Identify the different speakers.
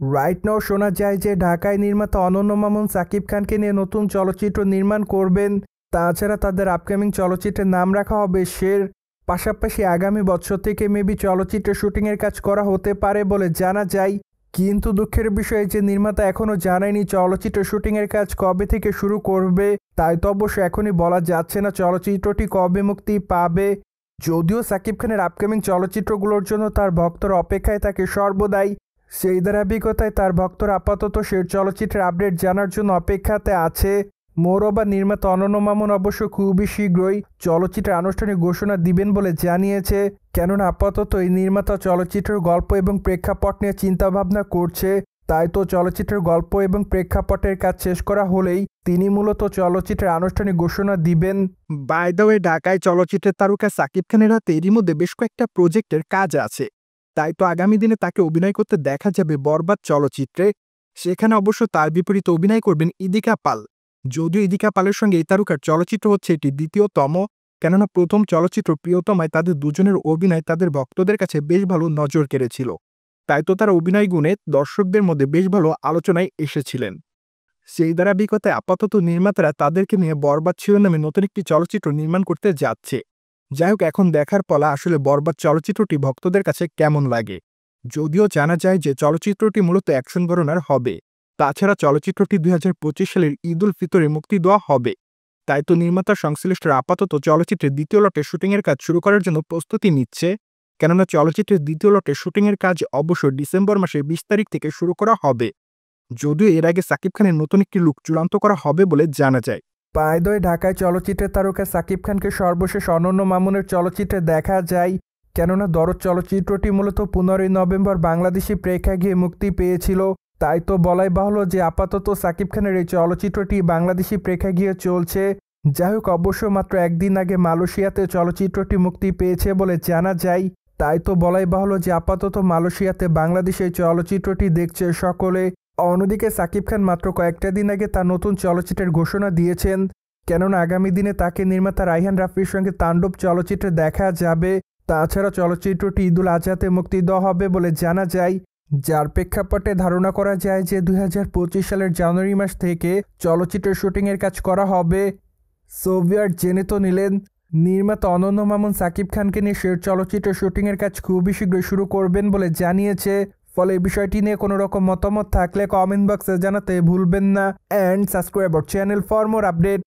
Speaker 1: Right now শোনা যায় যে ঢাকায় নির্মাতা অনন্য মামুন সাকিব খানকে নিয়ে নতুন চলচ্চিত্র নির্মাণ করবেন। তাছাড়া তাদের আপকামিং চলচ্চিত্রের নাম রাখা হবে শের। পাশাপাশি আগামী বছর থেকে মেবি চলচ্চিত্রের শুটিংয়ের কাজ করা হতে পারে বলে জানা যায়। কিন্তু দুঃখের বিষয় যে নির্মাতা এখনও জানায়নি চলচ্চিত্রের শুটিংয়ের কাজ কবে থেকে শুরু করবে। তাই তো অবশ্য এখনই বলা যাচ্ছে না চলচ্চিত্রটি কবে মুক্তি পাবে। যদিও সাকিব খানের আপকামিং চলচ্চিত্রগুলোর জন্য তার ভক্তরা অপেক্ষায় থাকে সর্বদাই। সেই ধারাবাহিকতায় তার ভক্তরা আপাতত সেই চলচ্চিত্রের আপডেট জানার জন্য অপেক্ষাতে আছে। মোরবা নির্মাতা অনন্য মামুন অবশ্য খুবই শীঘ্রই চলচ্চিত্রের আনুষ্ঠানিক ঘোষণা দিবেন বলে জানিয়েছে। কেননা আপাতত এই নির্মাতা চলচ্চিত্রের গল্প এবং প্রেক্ষাপট নিয়ে চিন্তাভাবনা করছে। তাই তো চলচ্চিত্রের গল্প এবং প্রেক্ষাপটের কাজ শেষ করা হলেই তিনি মূলত চলচ্চিত্রের আনুষ্ঠানিক ঘোষণা দিবেন।
Speaker 2: বাই দ্য ওয়ে, ঢাকায় চলচ্চিত্রের তারকা সাকিব খানের হাতে এরই মধ্যে বেশ কয়েকটা প্রজেক্টের কাজ আছে। তাই তো আগামী দিনে তাকে অভিনয় করতে দেখা যাবে বরবাদ চলচ্চিত্রে। সেখানে অবশ্য তার বিপরীতে অভিনয় করবেন ইদিকা পাল। যদিও ইদিকা পালের সঙ্গে এই তারকার চলচ্চিত্র হচ্ছে এটি দ্বিতীয়তম, কেননা প্রথম চলচ্চিত্র প্রিয়তমায় তাদের দুজনের অভিনয় তাদের ভক্তদের কাছে বেশ ভালো নজর কেড়েছিল। তাই তো তারা অভিনয় গুণে দর্শকদের মধ্যে বেশ ভালো আলোচনায় এসেছিলেন। সেই ধারাবাহিকতায় আপাতত নির্মাতারা তাদেরকে নিয়ে বরবাদ শিরোনামে নতুন একটি চলচ্চিত্র নির্মাণ করতে যাচ্ছে। যাই হোক, এখন দেখার পালা আসলে বরবাদ চলচ্চিত্রটি ভক্তদের কাছে কেমন লাগে। যদিও জানা যায় যে চলচ্চিত্রটি মূলত অ্যাকশন ঘরানার হবে। তাছাড়া চলচ্চিত্রটি 2025 সালের ঈদ উল ফিতরে মুক্তি দেওয়া হবে। তাই তো নির্মাতা সংশ্লিষ্টরা আপাতত চলচ্চিত্রের দ্বিতীয় লটে শুটিংয়ের কাজ শুরু করার জন্য প্রস্তুতি নিচ্ছে। কেননা চলচ্চিত্রের দ্বিতীয় লটে শুটিংয়ের কাজ অবশ্য ডিসেম্বর মাসের 20 তারিখ থেকে শুরু করা হবে। যদিও এর আগে সাকিব খানের নতুন একটি লুক চূড়ান্ত করা হবে বলে জানা যায়।
Speaker 1: পায়দয় ঢাকায় চলচ্চিত্রের তারকা সাকিব খানকে সর্বশেষ অনন্য মামুনের চলচ্চিত্রে দেখা যায়। কেননা দরদ চলচ্চিত্রটি মূলত 15 নভেম্বর বাংলাদেশি প্রেক্ষাগৃহে মুক্তি পেয়েছিল। তাই তো বলাই বাহুল্য যে আপাতত সাকিব খানের এই চলচ্চিত্রটি বাংলাদেশি প্রেক্ষাগৃহে চলছে। যাই হোক, অবশ্য মাত্র একদিন আগে মালয়েশিয়াতে চলচ্চিত্রটি মুক্তি পেয়েছে বলে জানা যায়। তাই তো বলাই বাহুল্য যে আপাতত মালয়েশিয়াতে বাংলাদেশে এই চলচ্চিত্রটি দেখছে সকলে। অন্যদিকে সাকিব খান মাত্র কয়েকটা দিন আগে তার নতুন চলচ্চিত্রের ঘোষণা দিয়েছেন। কেননা আগামী দিনে তাকে নির্মাতা রায়হান রাফির সঙ্গে তাণ্ডব চলচ্চিত্রে দেখা যাবে। তাছাড়া চলচ্চিত্রটি ঈদুল আজহাতে মুক্তি দেওয়া হবে বলে জানা যায়। যার প্রেক্ষাপটে ধারণা করা যায় যে 2025 সালের জানুয়ারি মাস থেকে চলচ্চিত্রের শুটিংয়ের কাজ করা হবে। সোভিয়ার জেনে তো নিলেন নির্মাতা অনন্য মামুন সাকিব খানকে নিয়ে শের চলচ্চিত্রের শুটিংয়ের কাজ খুবই শীঘ্রই শুরু করবেন বলে জানিয়েছে। ফলে এই বিষয়টি নিয়ে কোনো রকম মতামত থাকলে কমেন্ট বক্সে জানাতে ভুলবেন না। And subscribe our channel for more update.